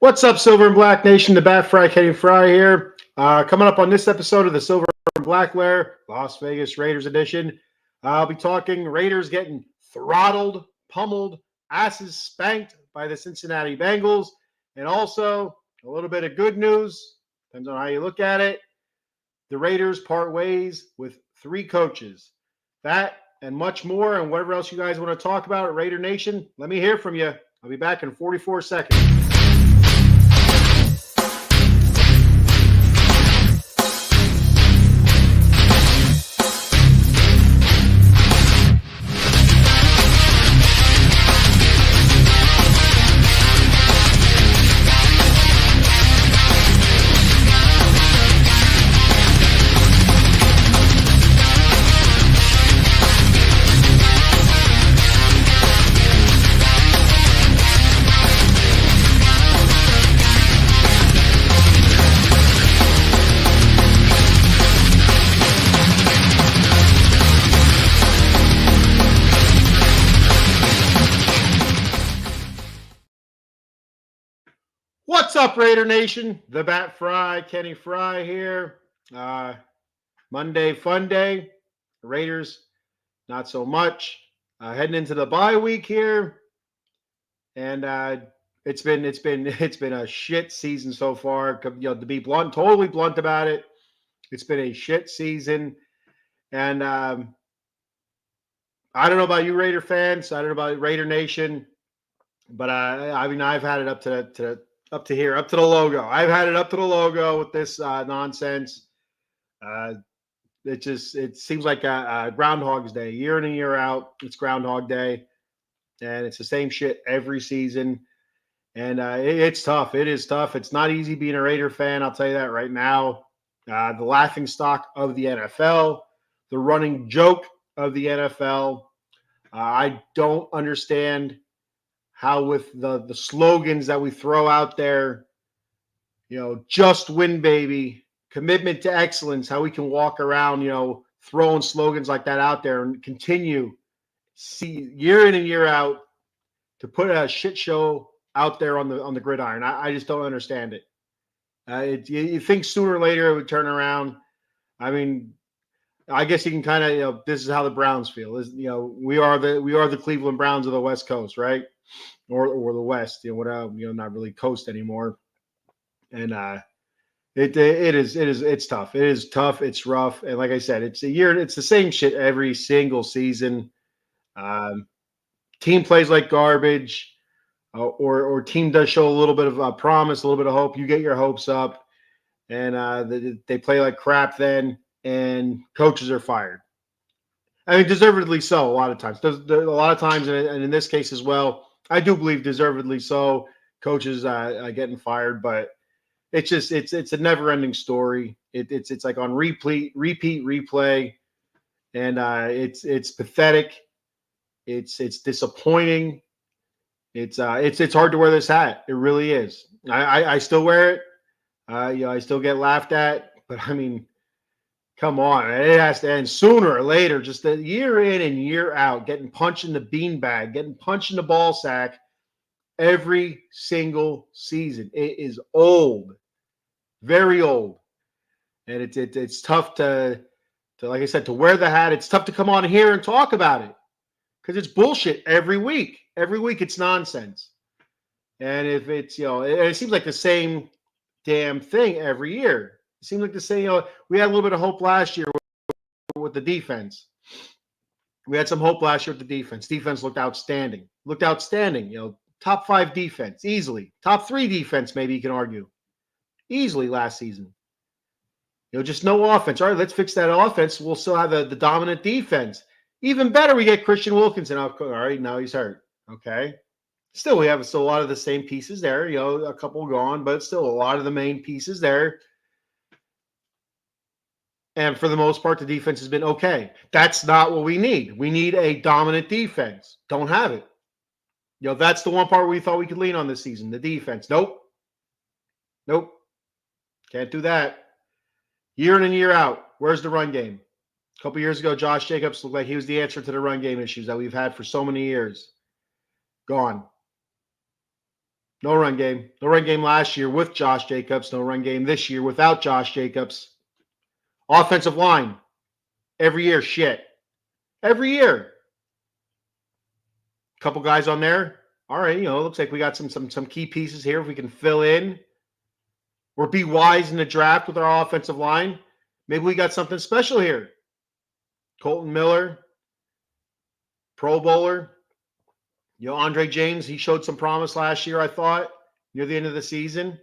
What's up, Silver and Black Nation? The Bat Fry, Kenny Fry here. Coming up on this episode of the Silver and Black Lair, Las Vegas Raiders edition. I'll be talking Raiders getting throttled, pummeled, asses spanked by the Cincinnati Bengals, and also a little bit of good news. Depends on how you look at it. The Raiders part ways with 3 coaches. That and much more, and whatever else you guys want to talk about at Raider Nation, let me hear from you. I'll be back in 44 seconds. What's up, Raider Nation? The Bat Fry, Kenny Fry here. Monday fun day. Raiders, not so much. Heading into the bye week here, and it's been a shit season so far. To be blunt, totally blunt about it, it's been a shit season, and I don't know about you, Raider fans. I don't know about Raider Nation, but I've had it up to here, up to the logo. I've had it up to the logo with this nonsense. It seems like a Groundhog's Day, year in and year out. It's Groundhog Day, and it's the same shit every season. And it's tough. It is tough. It's not easy being a Raider fan. I'll tell you that right now. The laughing stock of the NFL, the running joke of the NFL. I don't understand how with the slogans that we throw out there, just win, baby, commitment to excellence, how we can walk around, throwing slogans like that out there and continue, see year in and year out, to put a shit show out there on the gridiron. I just don't understand it. You think sooner or later it would turn around. I mean, I guess you can kind of, this is how the Browns feel. We are the Cleveland Browns of the West Coast, right? Or the West, not really coast anymore. And it's tough. It is tough. It's rough. And like I said, it's the same shit every single season. Team plays like garbage, or team does show a little bit of promise, a little bit of hope. You get your hopes up, and they play like crap then, and coaches are fired. I mean, deservedly so a lot of times. A lot of times, and in this case as well, I do believe deservedly so. Coaches getting fired, but it's a never-ending story. It's like on repeat, replay, and it's pathetic. It's disappointing. It's hard to wear this hat. It really is. I still wear it. I still get laughed at, but I mean, come on, it has to end sooner or later. Just a year in and year out, getting punched in the beanbag, getting punched in the ball sack every single season. It is old, very old, and it's tough to like I said, to wear the hat. It's tough to come on here and talk about it because it's bullshit every week. Every week it's nonsense, and if it's it seems like the same damn thing every year. It seems like the same. We had a little bit of hope last year with the defense. We had some hope last year with the defense. Defense looked outstanding. Top 5 defense easily. Top 3 defense, maybe you can argue, easily last season. Just no offense. All right, let's fix that offense. We'll still have the dominant defense. Even better, we get Christian Wilkinson. All right, now he's hurt. Okay. Still, we have a lot of the same pieces there. A couple gone, but still a lot of the main pieces there. And for the most part, the defense has been okay. That's not what we need. We need a dominant defense. Don't have it. That's the one part we thought we could lean on this season, the defense. Nope. Can't do that. Year in and year out, where's the run game? A couple years ago, Josh Jacobs looked like he was the answer to the run game issues that we've had for so many years. Gone. No run game. No run game last year with Josh Jacobs. No run game this year without Josh Jacobs. Offensive line. Every year, shit. Every year. Couple guys on there. All right, looks like we got some key pieces here. If we can fill in or be wise in the draft with our offensive line, maybe we got something special here. Colton Miller, Pro Bowler. Andre James, he showed some promise last year, I thought, near the end of the season.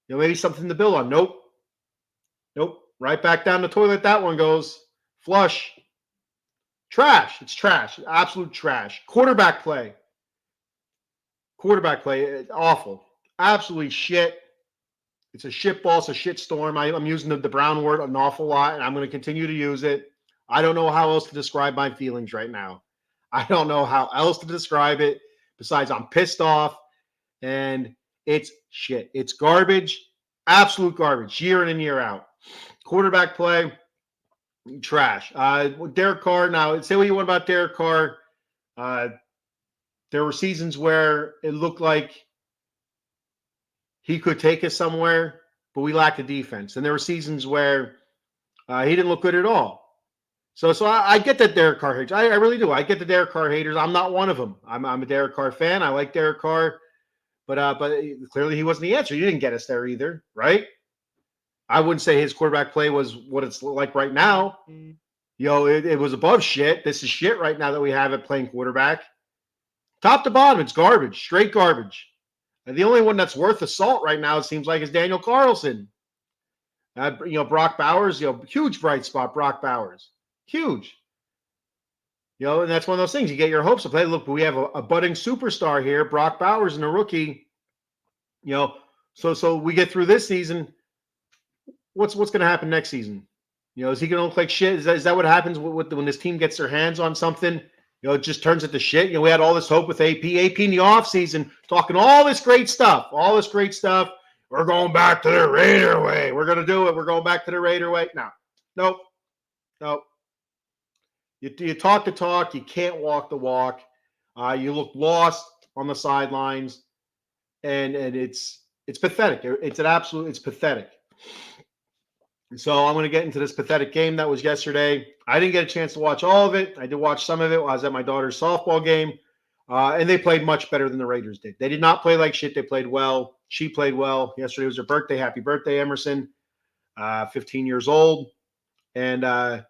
Maybe something to build on. Nope. Right back down the toilet that one goes. Flush. Trash. It's trash. Absolute trash. Quarterback play. Awful. Absolutely shit. It's a shit ball. It's a shit storm. I'm using the brown word an awful lot, and I'm going to continue to use it. I don't know how else to describe my feelings right now. I don't know how else to describe it besides I'm pissed off, and it's shit. It's garbage. Absolute garbage. Year in and year out. Quarterback play, trash. Derek Carr, now say what you want about Derek Carr. There were seasons where it looked like he could take us somewhere, but we lacked a defense. And there were seasons where he didn't look good at all. So I get that Derek Carr haters. I really do. I get the Derek Carr haters. I'm not one of them. I'm a Derek Carr fan. I like Derek Carr, but clearly he wasn't the answer. He didn't get us there either, right? I wouldn't say his quarterback play was what it's like right now. It was above shit. This is shit right now that we have at playing quarterback. Top to bottom, it's garbage, straight garbage. And the only one that's worth the salt right now, it seems like, is Daniel Carlson. Brock Bowers, huge bright spot, Brock Bowers. Huge. And that's one of those things. You get your hopes up. Hey, look, we have a budding superstar here, Brock Bowers, and a rookie. So we get through this season. What's going to happen next season? Is he going to look like shit? Is that what happens when this team gets their hands on something? It just turns into shit. We had all this hope with AP in the offseason, talking all this great stuff. We're going back to the Raider way. We're going to do it. We're going back to the Raider way. Nope. You talk the talk. You can't walk the walk. You look lost on the sidelines, and it's pathetic. It's pathetic. So I'm going to get into this pathetic game that was yesterday. I didn't get a chance to watch all of it. I did watch some of it while I was at my daughter's softball game, and they played much better than the Raiders did. They did not play like shit. They played well. She played well. Yesterday was her birthday. Happy birthday, Emerson. 15 years old. And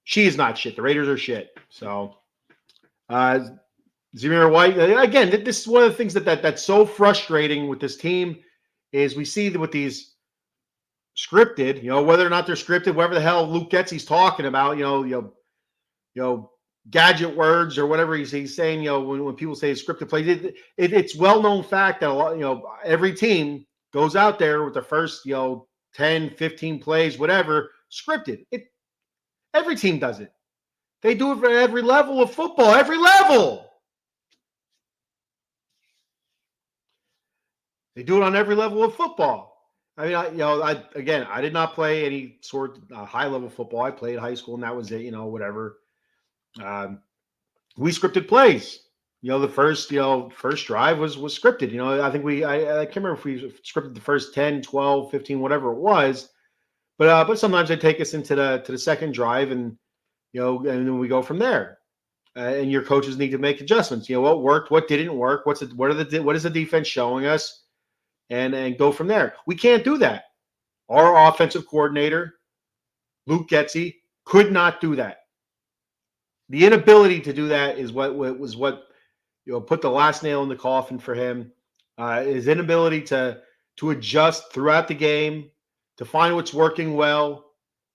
she is not shit. The Raiders are shit. So Zamir White, again, this is one of the things that's so frustrating with this team is we see that with these scripted, whether or not they're scripted, whatever the hell Luke Getsy's talking about, gadget words or whatever he's saying, when people say scripted plays, it's well-known fact that a lot, every team goes out there with the first, 10, 15 plays, whatever, scripted. Every team does it. They do it for every level of football, every level. They do it on every level of football. I mean, I did not play any sort of high-level football. I played high school, and that was it, whatever. We scripted plays. The first drive was scripted. I think I can't remember if we scripted the first 10, 12, 15, whatever it was. But sometimes they take us into the second drive, and and then we go from there. And your coaches need to make adjustments. What worked, what didn't work, what is the defense showing us? And go from there. We can't do that. Our offensive coordinator, Luke Getsy, could not do that. The inability to do that is what put the last nail in the coffin for him. His inability to adjust throughout the game, to find what's working well,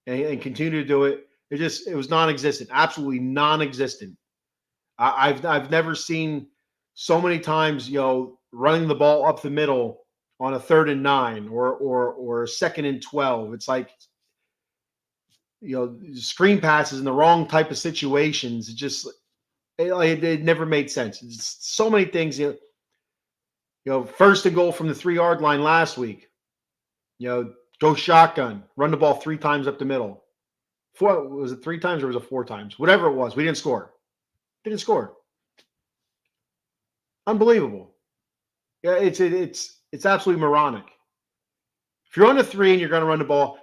and continue to do it. It was non-existent, absolutely non-existent. I've never seen so many times, running the ball up the middle on a 3rd and 9 or 2nd and 12. It's like, screen passes in the wrong type of situations. It never made sense. It's so many things, 1st and goal from the 3-yard line last week, go shotgun, run the ball 3 times up the middle. Was it 3 times or was it 4 times? Whatever it was, we didn't score. Unbelievable. Yeah, it's absolutely moronic. If you're on the 3 and you're going to run the ball,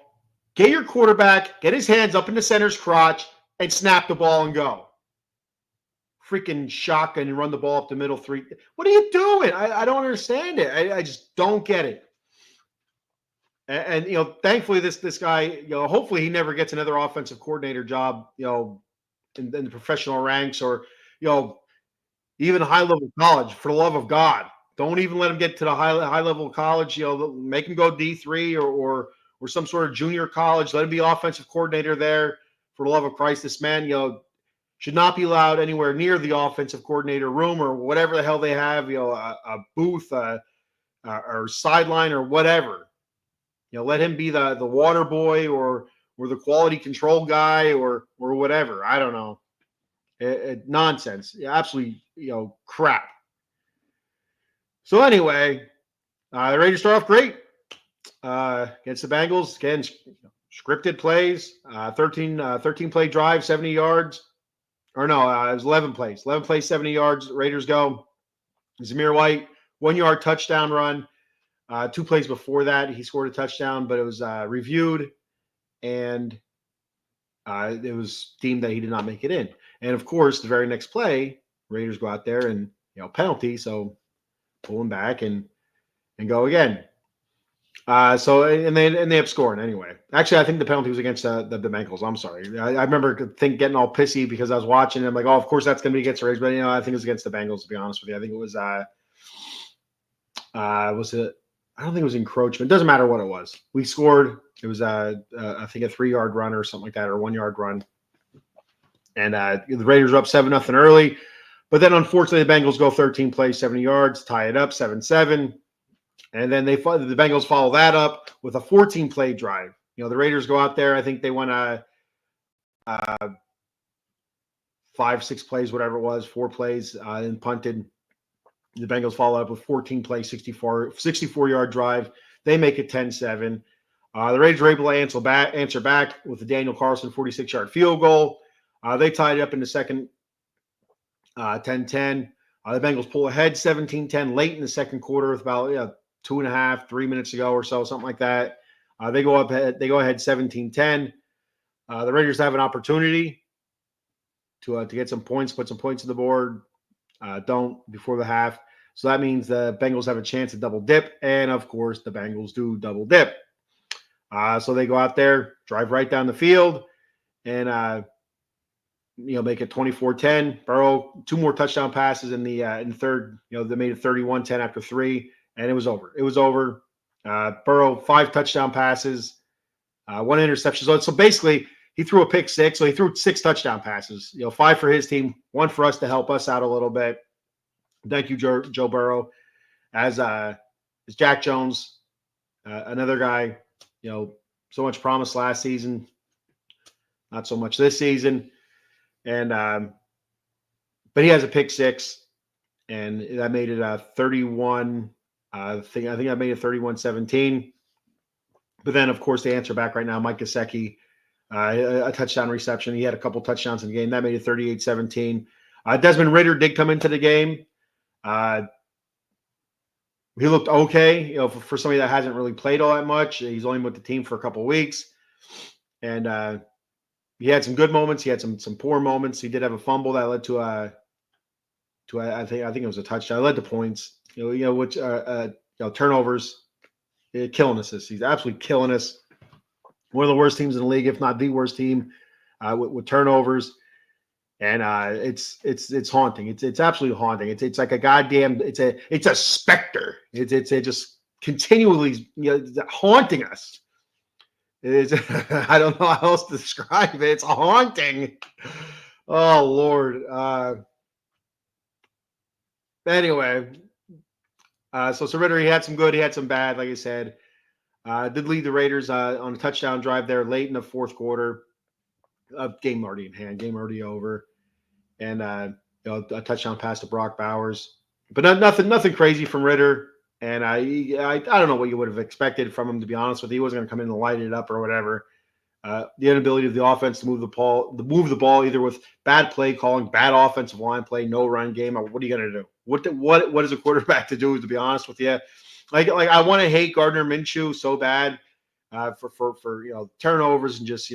get your quarterback, get his hands up in the center's crotch, and snap the ball and go. Freaking shotgun and run the ball up the middle 3. What are you doing? I don't understand it. I just don't get it. And thankfully this guy, hopefully he never gets another offensive coordinator job, in the professional ranks, or even high level college. For the love of God, don't even let him get to the high level college. Make him go D3 or some sort of junior college. Let him be offensive coordinator there. For the love of Christ, this man, should not be allowed anywhere near the offensive coordinator room or whatever the hell they have. A booth, or sideline or whatever. Let him be the water boy or the quality control guy or whatever. I don't know. Nonsense. Absolutely, crap. So anyway, the Raiders start off great against the Bengals. Again, scripted plays, 13 play drive, 70 yards. Or no, it was 11 plays. 11 plays, 70 yards. Raiders go. Zamir White, 1 yard touchdown run. 2 plays before that, he scored a touchdown, but it was reviewed, and it was deemed that he did not make it in. And of course, the very next play, Raiders go out there and penalty, so pull him back and go again. So and they end up scoring anyway. Actually, I think the penalty was against the Bengals. I'm sorry. I remember getting all pissy because I was watching and I'm like, oh, of course that's going to be against the Raiders, but I think it was against the Bengals. To be honest with you, I think it was was it? I don't think it was encroachment. It doesn't matter what it was. We scored. It was I think a 3-yard run or something like that, or a 1-yard run. And the Raiders were up 7-0 early. But then unfortunately the Bengals go 13 plays, 70 yards, tie it up 7-7. And then the Bengals follow that up with a 14-play drive. The Raiders go out there. I think they won 5-6 plays, whatever it was, 4 plays, and punted. The Bengals follow up with 14 play, 64-yard drive. They make it 10-7. The Raiders are able to answer back with the Daniel Carlson 46-yard field goal. They tied it up in the second, 10-10. The Bengals pull ahead 17-10 late in the second quarter with about 2.5, 3 minutes to go or so, something like that. They go ahead 17-10. The Raiders have an opportunity to get some points, put some points on the board. Don't before the half. So that means the Bengals have a chance to double dip. And of course, the Bengals do double dip. So they go out there, drive right down the field, and make it 24-10. Burrow, 2 more touchdown passes in the third. They made it 31-10 after 3, and it was over. It was over. Burrow, 5 touchdown passes, 1 interception. So basically, he threw a pick 6. So he threw 6 touchdown passes. 5 for his team, 1 for us to help us out a little bit. Thank you, Joe Burrow. As Jack Jones, another guy. So much promise last season, not so much this season. And but he has a pick 6, and that made it 31. I think I made it 31-17. But then, of course, they answer back right now. Mike Gesicki, a touchdown reception. He had a couple touchdowns in the game. That made it 38-17. Desmond Ridder did come into the game. He looked okay, for somebody that hasn't really played all that much. He's only with the team for a couple of weeks. And he had some good moments. He had some poor moments. He did have a fumble that led to I think it was a touchdown. It led to points. Which turnovers, killing us. He's absolutely killing us. One of the worst teams in the league, if not the worst team, with turnovers. And it's haunting. It's absolutely haunting. It's like a goddamn. It's a specter. It's just continually haunting us. It's I don't know how else to describe it. It's haunting. Oh Lord. Anyway, so Ritter, he had some good, he had some bad. Like I said, did lead the Raiders on a touchdown drive there late in the fourth quarter. Game already in hand, game already over, and a touchdown pass to Brock Bowers, but nothing crazy from Ritter. And I don't know what you would have expected from him, to be honest with you. He wasn't going to come in and light it up or whatever. The inability of the offense to move the ball either with bad play calling, bad offensive line play, no run game. What are you going to do? What is a quarterback to do? To be honest with you, like I want to hate Gardner Minshew so bad for turnovers and just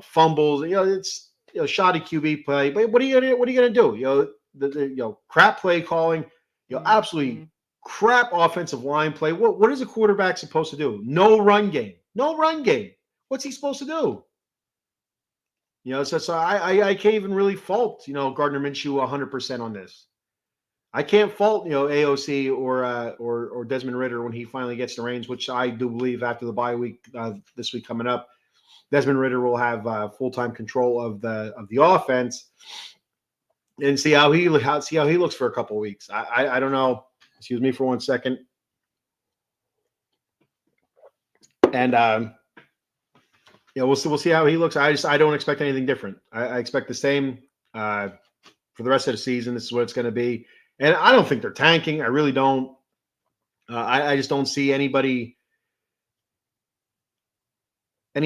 fumbles. It's shoddy QB play. But what are you gonna do? The crap play calling. Absolutely crap offensive line play. What is a quarterback supposed to do? No run game. No run game. What's he supposed to do? So I can't even really fault Gardner Minshew 100% on this. I can't fault AOC or Desmond Ridder when he finally gets the reins, which I do believe after the bye week this week coming up, Desmond Ridder will have full-time control of the offense and see how he looks for a couple of weeks. I don't know. Excuse me for 1 second. And we'll see how he looks. I don't expect anything different. I expect the same for the rest of the season. This is what it's going to be. And I don't think they're tanking. I really don't. I just don't see any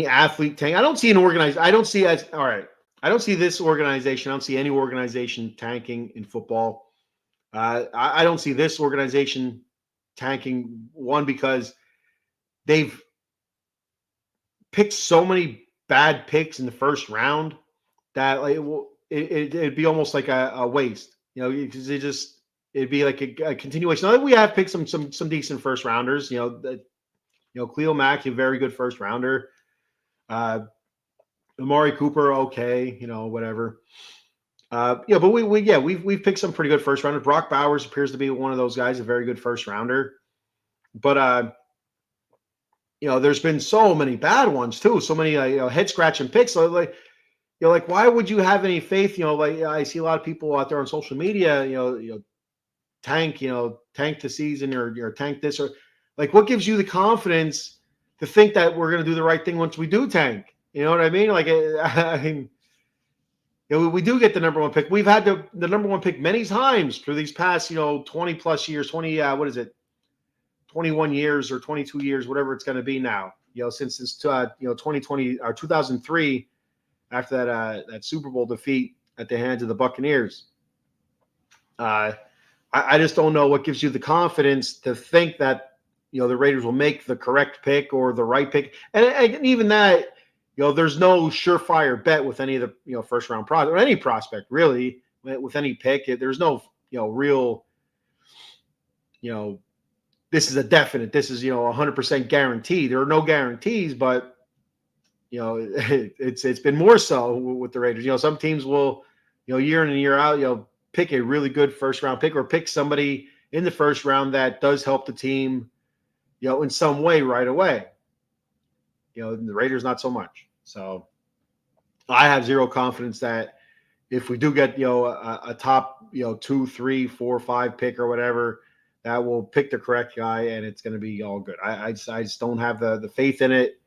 athlete tank. I don't see an organized. I don't see this organization. I don't see any organization tanking in football. I don't see this organization tanking. One, because they've picked so many bad picks in the first round that it'd be almost like a waste. Because it'd be like a continuation. Now, we have picked some decent first rounders. Khalil Mack, a very good first rounder. Amari Cooper, okay, whatever. But we've picked some pretty good first rounders. Brock Bowers appears to be one of those guys, a very good first rounder. But there's been so many bad ones too, so many head scratching picks. So like why would you have any faith? I see a lot of people out there on social media, tank the season or tank this, or like what gives you the confidence to think that we're going to do the right thing once we do tank? You know what I mean? Like we do get the number one pick. We've had the number one pick many times for these past 20 plus years, 21 years or 22 years, whatever it's going to be now. Since 2020 or 2003, after that Super Bowl defeat at the hands of the Buccaneers. I just don't know what gives you the confidence to think that the Raiders will make the correct pick or the right pick, and even that, there's no surefire bet with any of the first round prospect or any prospect really with any pick. There's no real this is a definite. This is 100% guarantee. There are no guarantees, but it's been more so with the Raiders. Some teams will year in and year out pick a really good first round pick or pick somebody in the first round that does help the team in some way right away. The Raiders not so much. So I have zero confidence that if we do get a top 2, 3, 4, 5 pick or whatever, that will pick the correct guy and it's going to be all good. I just don't have the faith in it,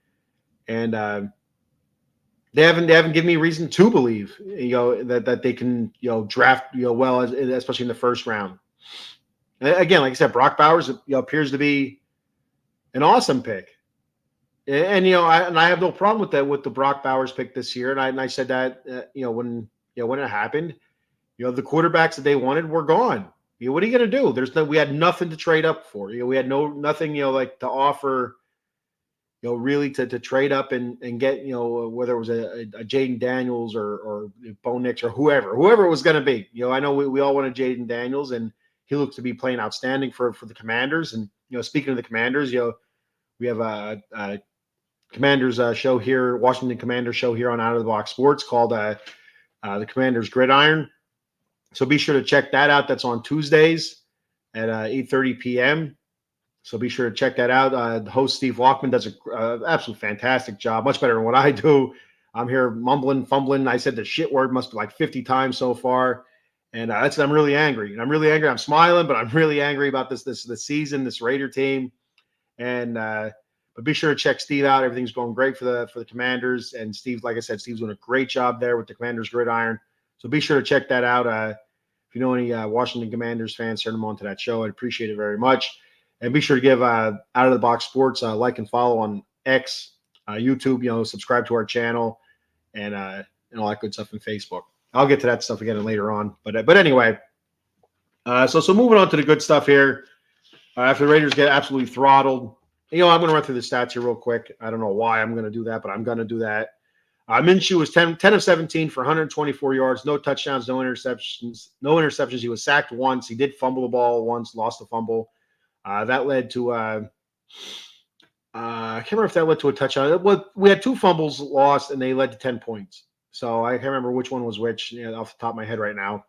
and they haven't given me reason to believe that they can draft well, especially in the first round. Again, like I said, Brock Bowers appears to be an awesome pick, and I have no problem with that with the Brock Bowers pick this year, and I said that when it happened, the quarterbacks that they wanted were gone. What are you going to do? We had nothing to trade up for. We had nothing like to offer. Really to trade up and get whether it was a Jaden Daniels or Bo Nix or whoever it was going to be. I know we all wanted Jaden Daniels, and he looks to be playing outstanding for the Commanders. And speaking of the Commanders, we have a Commanders show here, Washington Commanders show here on Out of the Box Sports called the Commanders Gridiron. So be sure to check that out. That's on Tuesdays at 8:30 p.m. So be sure to check that out. The host, Steve Walkman, does an absolute fantastic job, much better than what I do. I'm here mumbling, fumbling. I said the shit word must be like 50 times so far. And I'm really angry. And I'm really angry. I'm smiling, but I'm really angry about this season, this Raider team. And but be sure to check Steve out. Everything's going great for the Commanders. And Steve, like I said, Steve's doing a great job there with the Commanders Gridiron. So be sure to check that out. If you know any Washington Commanders fans, send them on to that show. I'd appreciate it very much. And be sure to give Out of the Box Sports a like and follow on X, YouTube, subscribe to our channel, and all that good stuff in Facebook. I'll get to that stuff again later on. But anyway, so moving on to the good stuff here. After the Raiders get absolutely throttled, I'm going to run through the stats here real quick. I don't know why I'm going to do that, but I'm going to do that. Minshew was 10 of 17 for 124 yards, no touchdowns, no interceptions. No interceptions. He was sacked once. He did fumble the ball once, lost a fumble. That led to I can't remember if that led to a touchdown. We had 2 fumbles lost, and they led to 10 points. So I can't remember which one was which off the top of my head right now.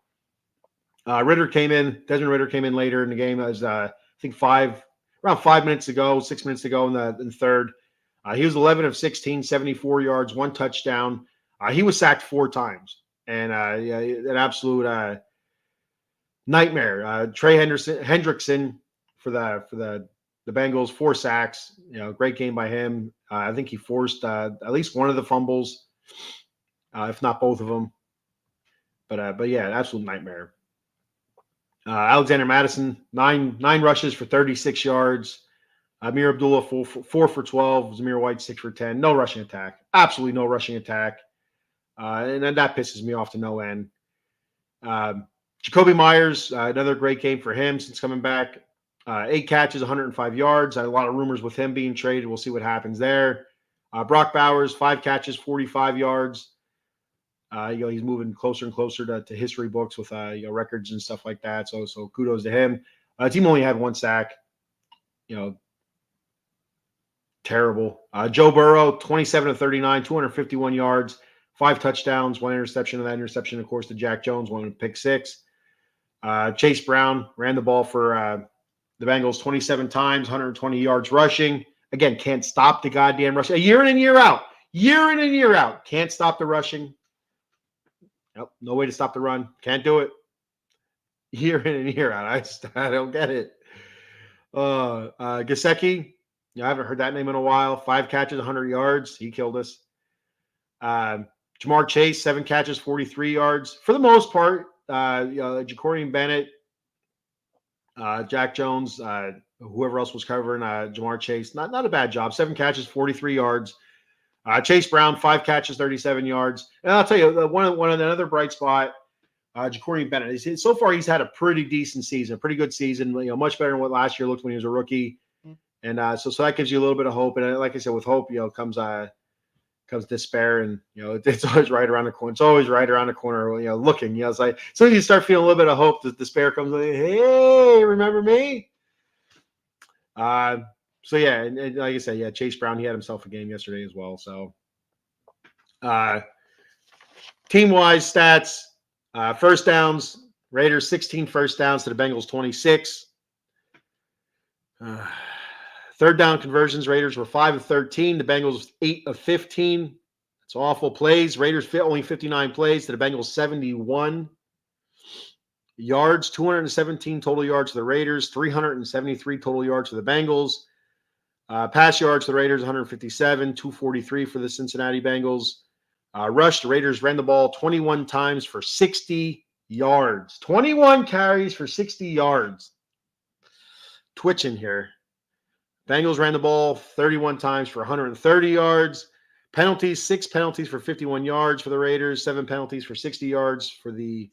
Desmond Ritter came in later in the game. It was I think around 5 minutes ago, 6 minutes ago in the third. He was 11 of 16, 74 yards, 1 touchdown. He was sacked 4 times, and an absolute nightmare. Trey Hendrickson for the Bengals, 4 sacks. Great game by him. I think he forced at least one of the fumbles, if not both of them. But yeah, an absolute nightmare. Alexander Madison, nine rushes for 36 yards. Amir Abdullah, 4 for 12. Zamir White, 6 for 10. No rushing attack. Absolutely no rushing attack. And then that pisses me off to no end. Jacoby Myers, another great game for him since coming back. 8 catches, 105 yards. I had a lot of rumors with him being traded. We'll see what happens there. Brock Bowers, 5 catches, 45 yards. He's moving closer and closer to history books with records and stuff like that. So kudos to him. Team only had 1 sack. Terrible. Joe Burrow, 27 of 39, 251 yards, 5 touchdowns, 1 interception. And that interception, of course, to Jack Jones, 1 pick 6. Chase Brown ran the ball for the Bengals 27 times, 120 yards rushing. Again, can't stop the goddamn rushing. Year in and year out. Year in and year out. Can't stop the rushing. Nope, no way to stop the run. Can't do it. Year in and year out. I don't get it. Gesicki. I haven't heard that name in a while. 5 catches, 100 yards. He killed us. Jamar Chase, 7 catches, 43 yards. For the most part, Jacorian Bennett, Jack Jones, whoever else was covering Jamar Chase, not a bad job. 7 catches, 43 yards. Chase Brown, 5 catches, 37 yards. And I'll tell you, one of another bright spot, Jacorian Bennett. So far, he's had a pretty decent season, a pretty good season. Much better than what last year looked when he was a rookie. And so that gives you a little bit of hope. And like I said, with hope, comes despair, and it's always right around the corner. It's always right around the corner. Looking. It's like so you start feeling a little bit of hope that despair comes. Like, hey, remember me? So yeah, and like I said, yeah, Chase Brown, he had himself a game yesterday as well. So, team-wise stats, first downs, Raiders 16 first downs to the Bengals 26. Third down conversions, Raiders were 5 of 13. The Bengals 8 of 15. That's awful. Plays, Raiders only 59 plays to the Bengals 71. Yards, 217 total yards for the Raiders, 373 total yards for the Bengals. Pass yards for the Raiders, 157, 243 for the Cincinnati Bengals. Rush, the Raiders ran the ball 21 times for 60 yards. 21 carries for 60 yards. Twitching here. Bengals ran the ball 31 times for 130 yards. Penalties, 6 penalties for 51 yards for the Raiders, 7 penalties for 60 yards for the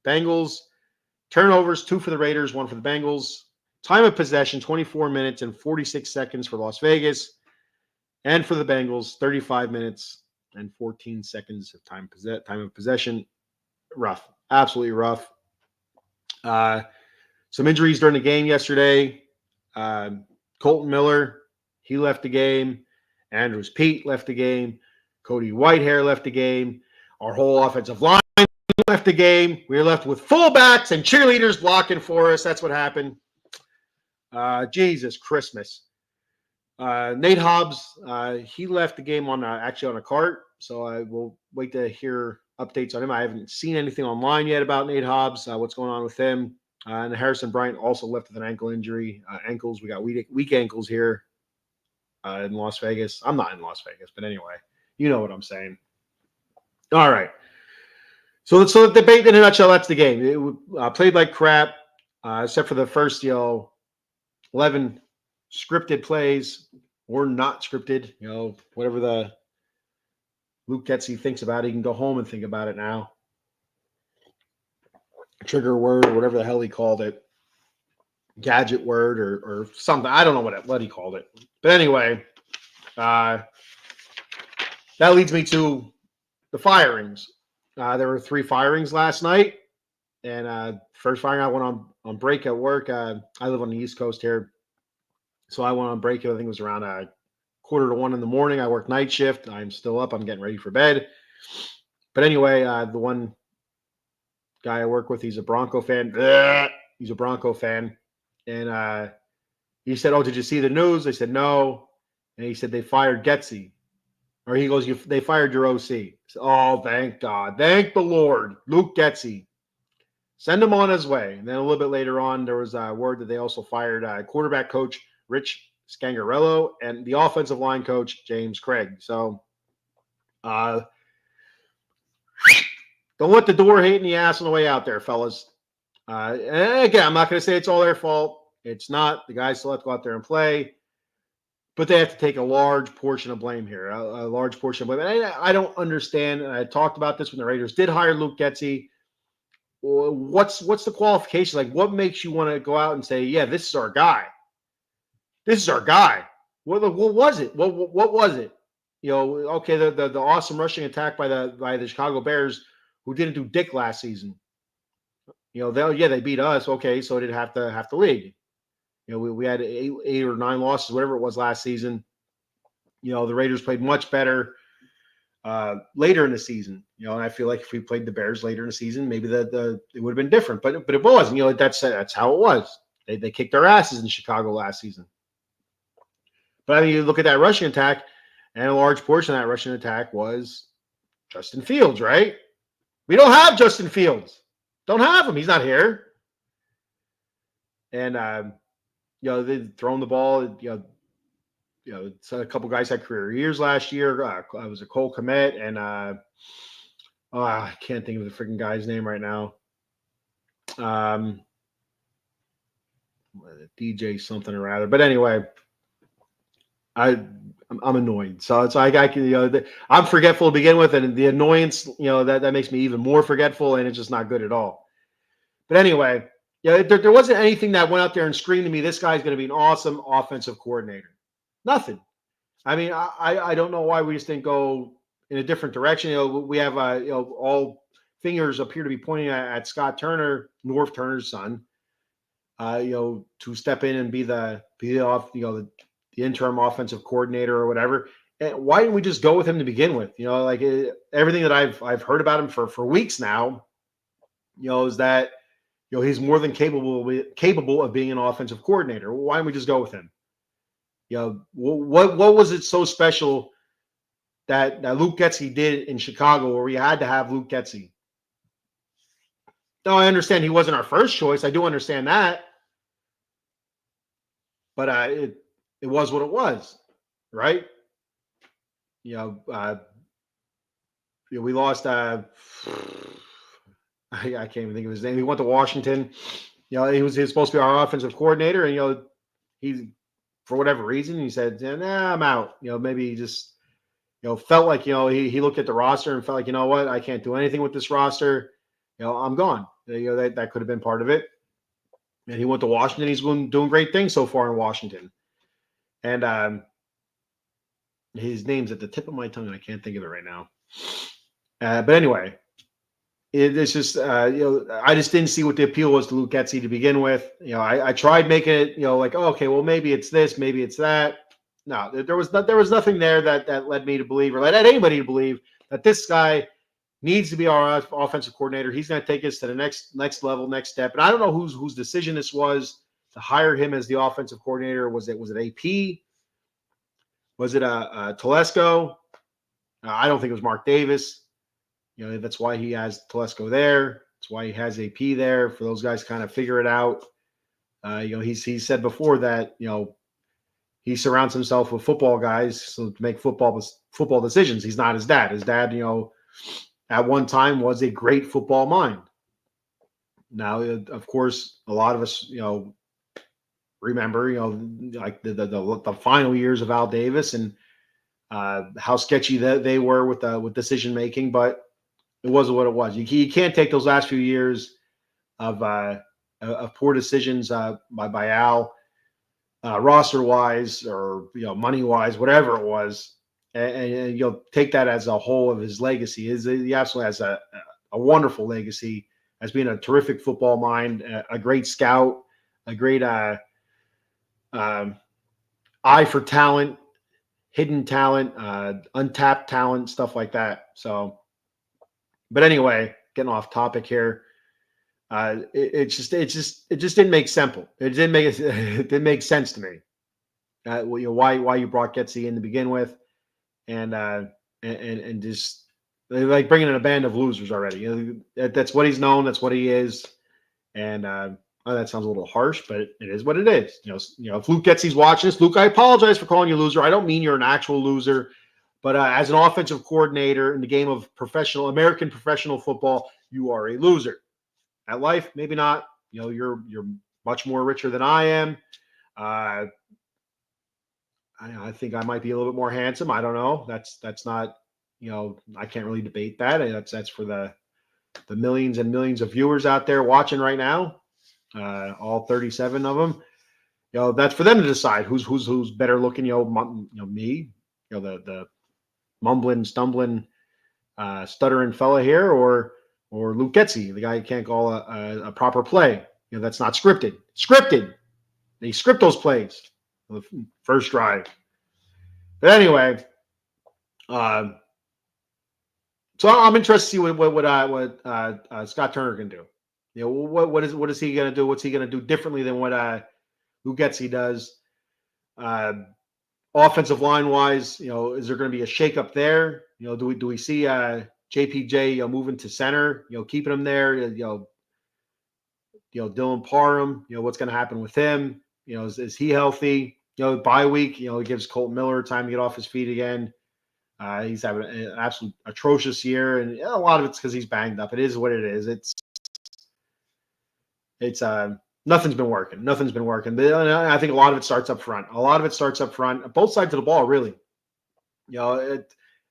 Bengals. Turnovers, 2 for the Raiders, 1 for the Bengals. Time of possession, 24 minutes and 46 seconds for Las Vegas. And for the Bengals, 35 minutes and 14 seconds of time of possession. Rough. Absolutely rough. Some injuries during the game yesterday. Colton Miller, he left the game. Andrews Pete left the game. Cody Whitehair left the game. Our whole offensive line left the game. We were left with fullbacks and cheerleaders blocking for us. That's what happened. Jesus Christmas. Nate Hobbs, he left the game actually on a cart. So I will wait to hear updates on him. I haven't seen anything online yet about Nate Hobbs, what's going on with him. And Harrison Bryant also left with an ankle injury. Ankles, we got weak ankles here in Las Vegas. I'm not in Las Vegas, but anyway, you know what I'm saying. All right. So the debate in a nutshell, that's the game. It played like crap, except for the first 11 scripted plays. or not scripted. Whatever the Luke Getzey thinks about it, he can go home and think about it now. Trigger word or whatever the hell he called it. Gadget word or something. I don't know what he called it. But anyway, that leads me to the firings. There were 3 firings last night. And first firing, I went on break at work. I live on the East Coast here. So I went on break. I think it was around 1:45 in the morning. I work night shift. I'm still up. I'm getting ready for bed. But anyway, the one guy I work with, he's a Bronco fan. He's a Bronco fan. And he said, "Oh, did you see the news?" I said, "No." And he said, "They fired Getzey." Or he goes, "They fired your OC." Said, "Oh, thank God. Thank the Lord. Luke Getzey. Send him on his way." And then a little bit later on, there was a word that they also fired quarterback coach Rich Scangarello and the offensive line coach James Craig. So don't let the door hit in the ass on the way out there, fellas. And again, I'm not going to say it's all their fault. It's not. The guys still have to go out there and play. But they have to take a large portion of blame here, a large portion of blame. And I don't understand, and I talked about this when the Raiders did hire Luke Getzey. What's the qualification? Like, what makes you want to go out and say, yeah, this is our guy? This is our guy. What was it? What was it? Okay, the awesome rushing attack by the Chicago Bears, who didn't do dick last season. They beat us. Okay, so it did have to league. We had 8 or 9 losses, whatever it was last season. The Raiders played much better later in the season. And I feel like if we played the Bears later in the season, maybe it would have been different. But it wasn't. That's how it was. They kicked our asses in Chicago last season. But I mean, you look at that rushing attack, and a large portion of that rushing attack was Justin Fields, right? We don't have Justin Fields. Don't have him. He's not here. And they thrown the ball. So a couple guys had career years last year. I was a Cole Kmet, and I can't think of the freaking guy's name right now. DJ something or other. But anyway, I'm annoyed. So it's like I'm forgetful to begin with, and the annoyance, that makes me even more forgetful, and it's just not good at all. But anyway, there wasn't anything that went out there and screamed to me, this guy's going to be an awesome offensive coordinator. Nothing. I mean, I don't know why we just didn't go in a different direction. We have all fingers appear to be pointing at Scott Turner, North Turner's son, to step in and be the interim offensive coordinator or whatever. And why didn't we just go with him to begin with? Everything that I've heard about him for weeks now, is that he's more than capable of being an offensive coordinator. Why don't we just go with him? What was it so special that Luke Getzey did in Chicago where we had to have Luke Getzey? No, I understand he wasn't our first choice. I do understand that. But it was what it was, right? We lost. I can't even think of his name. He went to Washington. He was supposed to be our offensive coordinator, and he, for whatever reason, he said, "Nah, I'm out." Maybe he just felt like he looked at the roster and felt like, what, I can't do anything with this roster. I'm gone. That could have been part of it. And he went to Washington. He's been doing great things so far in Washington. And his name's at the tip of my tongue, and I can't think of it right now. But anyway, it's just I just didn't see what the appeal was to Luke Getzey to begin with. I tried making it like, oh, okay, well, maybe it's this, maybe it's that. No, there was nothing there that led me to believe or led anybody to believe that this guy needs to be our offensive coordinator. He's going to take us to the next level, next step. And I don't know whose decision this was to hire him as the offensive coordinator. Was it AP? Was it Telesco? I don't think it was Mark Davis. That's why he has Telesco there. That's why he has AP there, for those guys to kind of figure it out. He said before that he surrounds himself with football guys so to make football decisions. He's not his dad. His dad, at one time was a great football mind. Now, of course, a lot of us, remember, like the final years of Al Davis and how sketchy they were with decision making, but it was what it was. You can't take those last few years of poor decisions by Al, roster wise or money wise, whatever it was, and you'll take that as a whole of his legacy. He absolutely has a wonderful legacy as being a terrific football mind, a great scout, a great eye for talent, hidden talent, untapped talent, stuff like that. So, but anyway, getting off topic here. It just didn't make simple. It didn't make it didn't make sense to me. Why you brought Getsy in to begin with, and just like bringing in a band of losers already. That's what he's known. That's what he is. And that sounds a little harsh, but it is what it is. If Luke Getsy's watching this, Luke, I apologize for calling you a loser. I don't mean you're an actual loser, but as an offensive coordinator in the game of American professional football, you are a loser. At life, maybe not. You're much more richer than I am. I think I might be a little bit more handsome. I don't know. That's not. I can't really debate that. That's for the millions and millions of viewers out there watching right now. All 37 of them. That's for them to decide who's better looking. Me. The mumbling, stumbling, stuttering fella here, or Luke Getsy, the guy you can't call a proper play. That's not scripted. Scripted. They script those plays. The first drive. But anyway, so I'm interested to see what Scott Turner can do. What is he going to do? What's he going to do differently than what Luke Getsy does? Offensive line wise, is there going to be a shakeup there? Do we see JPJ moving to center? Keeping him there. Dylan Parham. What's going to happen with him? Is he healthy? Bye week. It gives Colton Miller time to get off his feet again. He's having an absolute atrocious year, and a lot of it's because he's banged up. It is what it is. It's nothing's been working. Nothing's been working. But I think a lot of it starts up front. Both sides of the ball, really.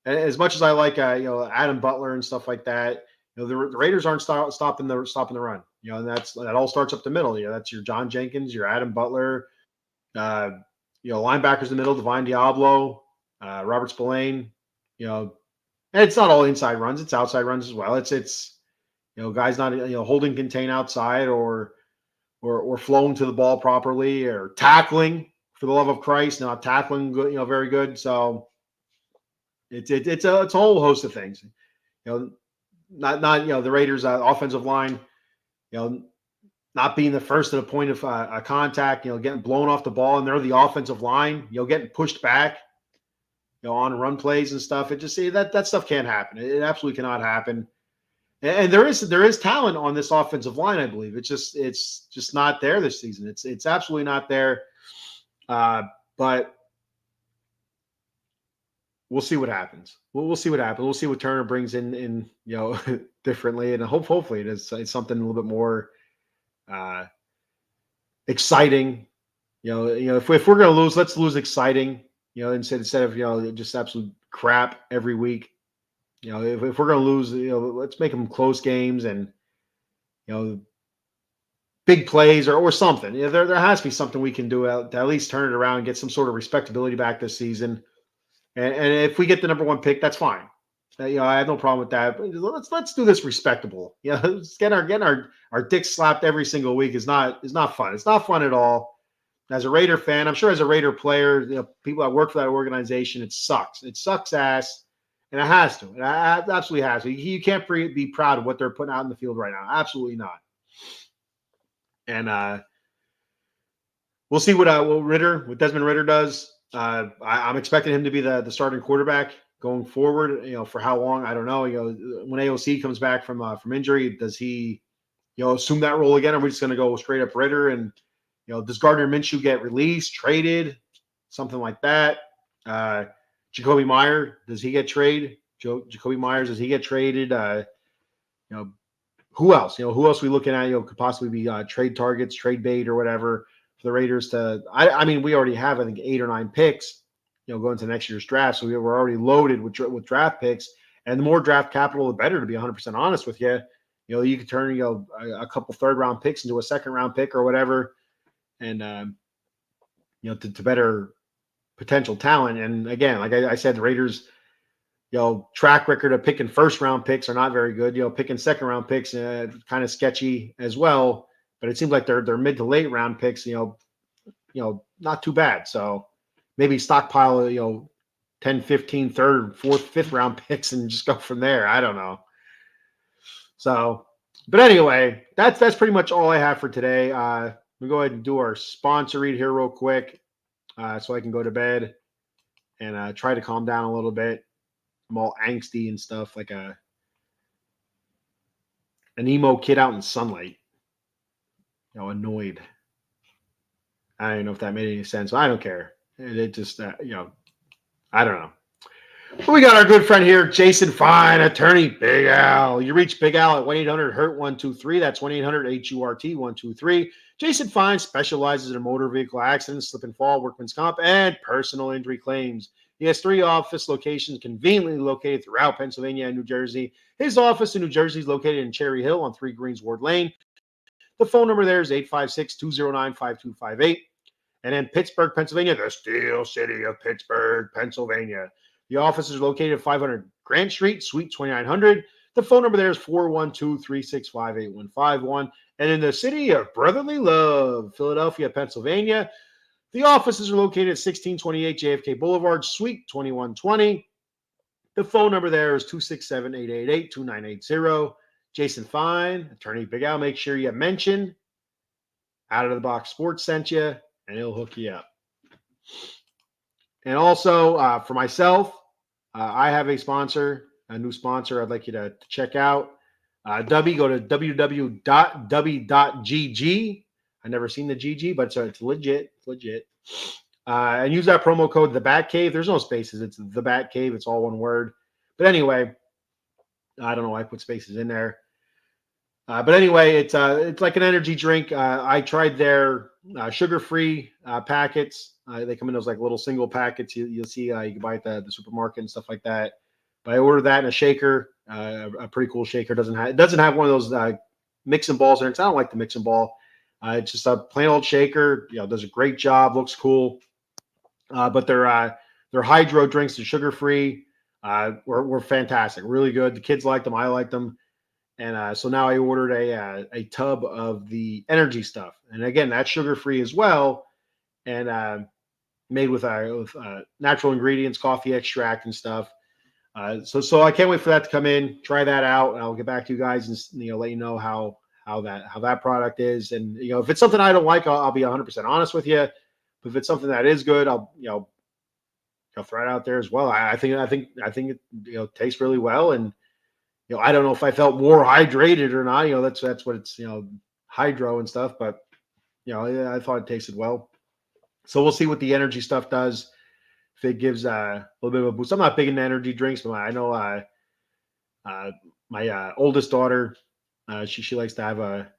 As much as I like Adam Butler and stuff like that, the Raiders aren't stopping the run. And that all starts up the middle. That's your John Jenkins, your Adam Butler, linebackers in the middle, Divine Diablo, Robert Spillane. And it's not all inside runs; it's outside runs as well. It's guys not holding contain outside or flowing to the ball properly or tackling, for the love of Christ, not tackling good, very good. So it's a whole host of things. Not the Raiders' offensive line, not being the first at a point of contact, getting blown off the ball, and they're the offensive line, getting pushed back, on run plays and stuff. It just that stuff can't happen. It absolutely cannot happen. And there is talent on this offensive line, I believe. It's just not there this season. It's absolutely not there. But we'll see what happens. We'll see what happens. We'll see what Turner brings in differently, and hopefully it's something a little bit more exciting. If we're going to lose, let's lose exciting. Instead of just absolute crap every week. If we're going to lose, let's make them close games and big plays or something. There has to be something we can do to at least turn it around and get some sort of respectability back this season. And if we get the number one pick, that's fine. I have no problem with that. But let's do this respectable. Getting our dicks slapped every single week is not fun. It's not fun at all. As a Raider fan, I'm sure as a Raider player, people that work for that organization, it sucks. It sucks ass, and it has to. It absolutely has to. You can't be proud of what they're putting out in the field right now. Absolutely not. And we'll see what Desmond Ridder does. I'm expecting him to be the starting quarterback going forward. For how long, I don't know. When AOC comes back from injury, does he assume that role again? Or are we just going to go straight up Ridder? And does Gardner Minshew get released, traded, something like that? Jacoby Meyer, does he get traded? Jacoby Myers, does he get traded? Who else? Who else are we looking at? Could possibly be trade targets, trade bait, or whatever for the Raiders to. I mean, we already have I think 8 or 9 picks, going to next year's draft, so we're already loaded with draft picks, and the more draft capital, the better. To be 100% honest with you, you could turn a couple third round picks into a second round pick or whatever, and to better potential talent. And again, like I said, the Raiders, track record of picking first round picks are not very good. Picking second round picks kind of sketchy as well. But it seems like their mid to late round picks, not too bad. So maybe stockpile, 10, 15, third, fourth, fifth round picks and just go from there. I don't know. So, but anyway, that's pretty much all I have for today. We'll go ahead and do our sponsor read here real quick so I can go to bed and try to calm down a little bit. I'm all angsty and stuff, like an emo kid out in sunlight. Annoyed. I don't know if that made any sense. I don't care. It just, I don't know. But we got our good friend here, Jason Fine, attorney Big Al. You reach Big Al at 1-800-HURT-123. That's 1-800-HURT-123. Jason Fine specializes in motor vehicle accidents, slip and fall, workman's comp, and personal injury claims. He has 3 office locations conveniently located throughout Pennsylvania and New Jersey. His office in New Jersey is located in Cherry Hill on 3 Greensward Lane. The phone number there is 856-209-5258. And in Pittsburgh, Pennsylvania, the Steel City of Pittsburgh, Pennsylvania. The office is located at 500 Grant Street, Suite 2900. The phone number there is 412-365-8151. And in the city of brotherly love, Philadelphia, Pennsylvania, the offices are located at 1628 JFK Boulevard, Suite 2120. The phone number there is 267-888-2980. Jason Fine, attorney Big Al, make sure you mention Out of the Box Sports sent you, and he'll hook you up. And also for myself, I have a sponsor, a new sponsor I'd like you to check out. Dubby, go to www.dubby.gg. I've never seen the GG, but it's legit. It's legit. And use that promo code, The Bat Cave. There's no spaces. It's The Bat Cave. It's all one word. But anyway, I don't know why I put spaces in there. But anyway, it's like an energy drink. I tried their sugar-free packets. They come in those like little single packets. You'll see you can buy it at the supermarket and stuff like that. But I ordered that in a shaker, a pretty cool shaker. It doesn't have one of those mixing balls in it. I don't like the mixing ball. It's just a plain old shaker. Does a great job. Looks cool. But their hydro drinks, they're sugar-free. Were fantastic. Really good. The kids liked them. I liked them. And so now I ordered a tub of the energy stuff. And again, that's sugar-free as well. And made with natural ingredients, coffee extract and stuff. So I can't wait for that to come in. Try that out. And I'll get back to you guys and let you know how that product is. And if it's something I don't like, I'll be 100% honest with you. But if it's something that is good, I'll throw it out there as well. I think it tastes really well. And I don't know if I felt more hydrated or not. That's what it's hydro and stuff. But I thought it tasted well. So we'll see what the energy stuff does. If it gives a little bit of a boost. I'm not big into energy drinks, but I know my oldest daughter, she likes to have a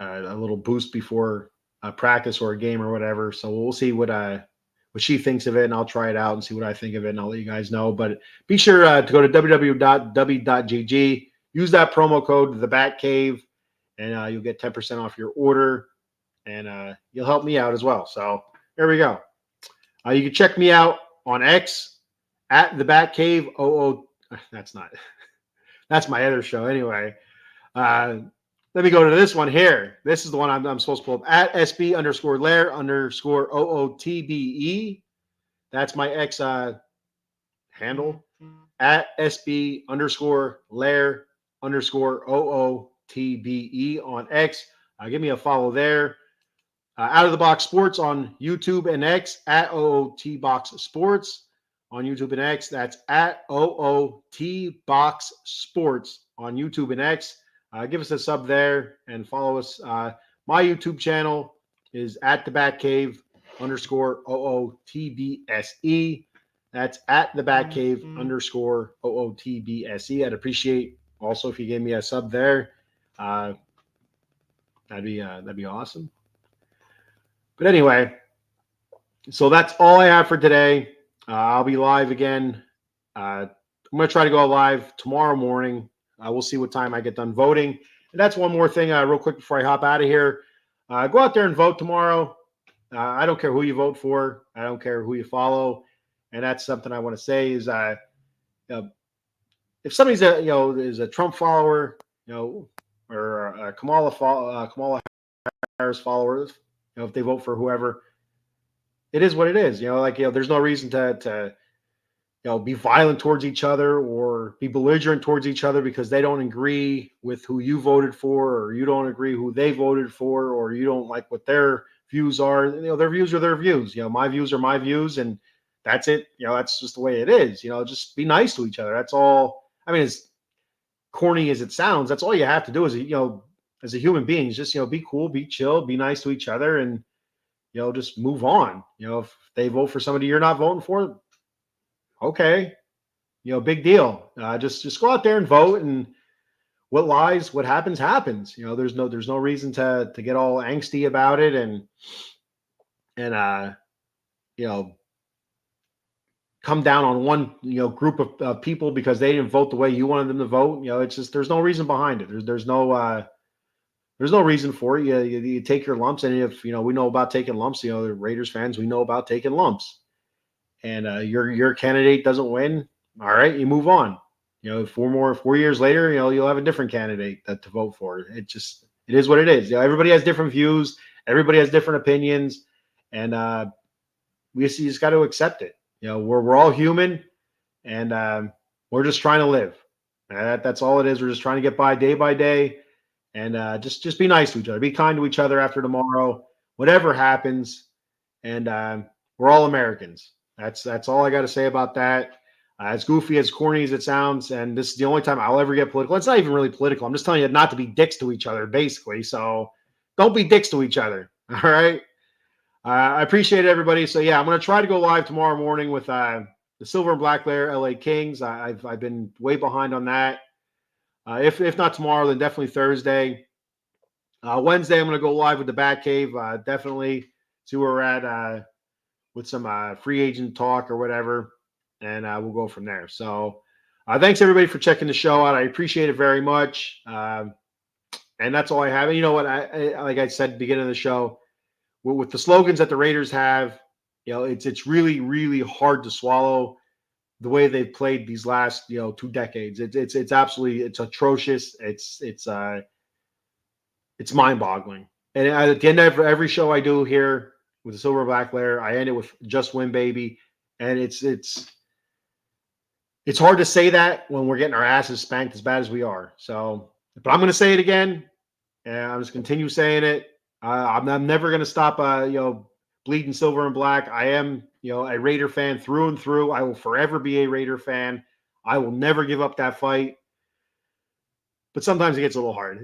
little boost before a practice or a game or whatever. So we'll see what she thinks of it, and I'll try it out and see what I think of it, and I'll let you guys know. But be sure to go to www.dubby.gg. Use that promo code, The Bat Cave, and you'll get 10% off your order, and you'll help me out as well. So there we go. You can check me out on X at The Bat Cave. That's my other show anyway. Let me go to this one here. This is the one I'm supposed to pull up at SB_Lair_OOTBE. That's my X handle at SB_Lair_OOTBE on X. Give me a follow there. Out of the Box Sports on YouTube and X at OOT Box Sports on YouTube and X. That's at OOT Box Sports on YouTube and X. Give us a sub there and follow us. My YouTube channel is at the Batcave _OOTBSE. That's at the Batcave _OOTBSE. I'd appreciate also if you gave me a sub there. That'd be awesome. But anyway, so that's all I have for today. I'll be live again. I'm going to try to go live tomorrow morning. We'll see what time I get done voting. And that's one more thing, real quick, before I hop out of here. Go out there and vote tomorrow. I don't care who you vote for. I don't care who you follow. And that's something I want to say is, if somebody's is a Trump follower, or a Kamala Harris followers, if they vote for whoever, it is what it is. There's no reason to be violent towards each other or be belligerent towards each other because they don't agree with who you voted for, or you don't agree who they voted for, or you don't like what their views are. Their views are their views. My views are my views, and that's it. That's just the way it is. Just be nice to each other. That's all. I mean, as corny as it sounds, that's all you have to do as a human being. Is just be cool, be chill, be nice to each other, and just move on. If they vote for somebody you're not voting for, okay, big deal. Just go out there and vote, and what happens happens. There's no reason to get all angsty about it and come down on one group of people because they didn't vote the way you wanted them to vote. It's just there's no reason behind it. There's no reason for it. You take your lumps, and if we know about taking lumps, the Raiders fans, we know about taking lumps. And your candidate doesn't win, all right, you move on. 4 years later, you'll have a different candidate to vote for. It is what it is. Everybody has different views, everybody has different opinions, and you just got to accept it. We're all human, and we're just trying to live. That's all it is. We're just trying to get by day, and just be nice to each other, be kind to each other after tomorrow, whatever happens, and we're all Americans. That's all I got to say about that. As goofy, as corny as it sounds, and this is the only time I'll ever get political. It's not even really political. I'm just telling you not to be dicks to each other, basically. So don't be dicks to each other. All right. I appreciate it, everybody. So yeah, I'm going to try to go live tomorrow morning with the Silver and Black Lair LA Kings. I've been way behind on that. If not tomorrow, then definitely Thursday. Wednesday, I'm going to go live with the Batcave. Definitely see where we're at with some free agent talk or whatever, and we'll go from there. So thanks, everybody, for checking the show out. I appreciate it very much. And that's all I have. And you know what? I like I said at the beginning of the show, with the slogans that the Raiders have, it's really, really hard to swallow the way they've played these last 2 decades. It's absolutely atrocious. It's mind-boggling. And at the end of every show I do here with the Silver and Black Lair, I end it with "Just Win, baby," and it's hard to say that when we're getting our asses spanked as bad as we are. So, but I'm going to say it again, and I'm just continue saying it. I'm never going to stop. Bleeding silver and black. I am a Raider fan through and through. I will forever be a Raider fan. I will never give up that fight. But sometimes it gets a little hard.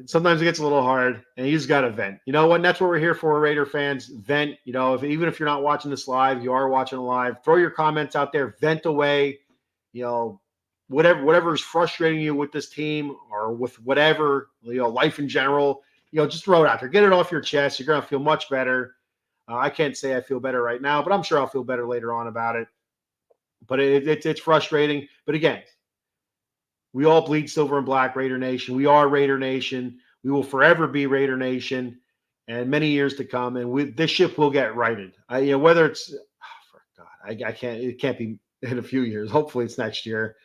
And you just got to vent. You know what? And that's what we're here for, Raider fans. Vent. Even if you're not watching this live, you are watching it live. Throw your comments out there. Vent away. Whatever is frustrating you with this team or with whatever, life in general, just throw it out there. Get it off your chest. You're going to feel much better. I can't say I feel better right now, but I'm sure I'll feel better later on about it. But it's frustrating. But again, we all bleed silver and black, Raider Nation. We are Raider Nation. We will forever be Raider Nation, and many years to come. And this ship will get righted. Whether it's, for God, I can't. It can't be in a few years. Hopefully, it's next year.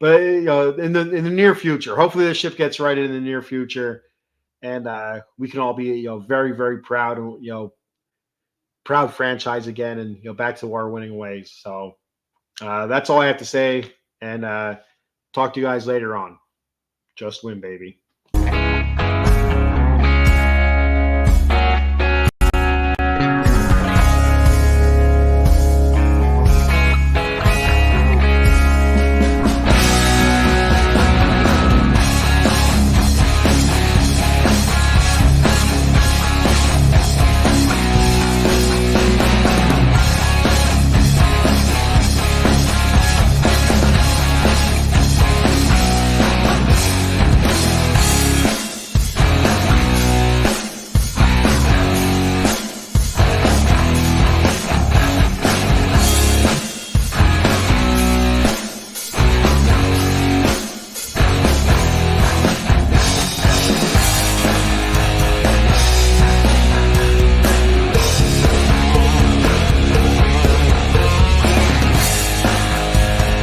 But in the near future, hopefully, the ship gets righted in the near future, and we can all be very, very proud and proud franchise again, and back to our winning ways. So that's all I have to say, and talk to you guys later on. Just win, baby.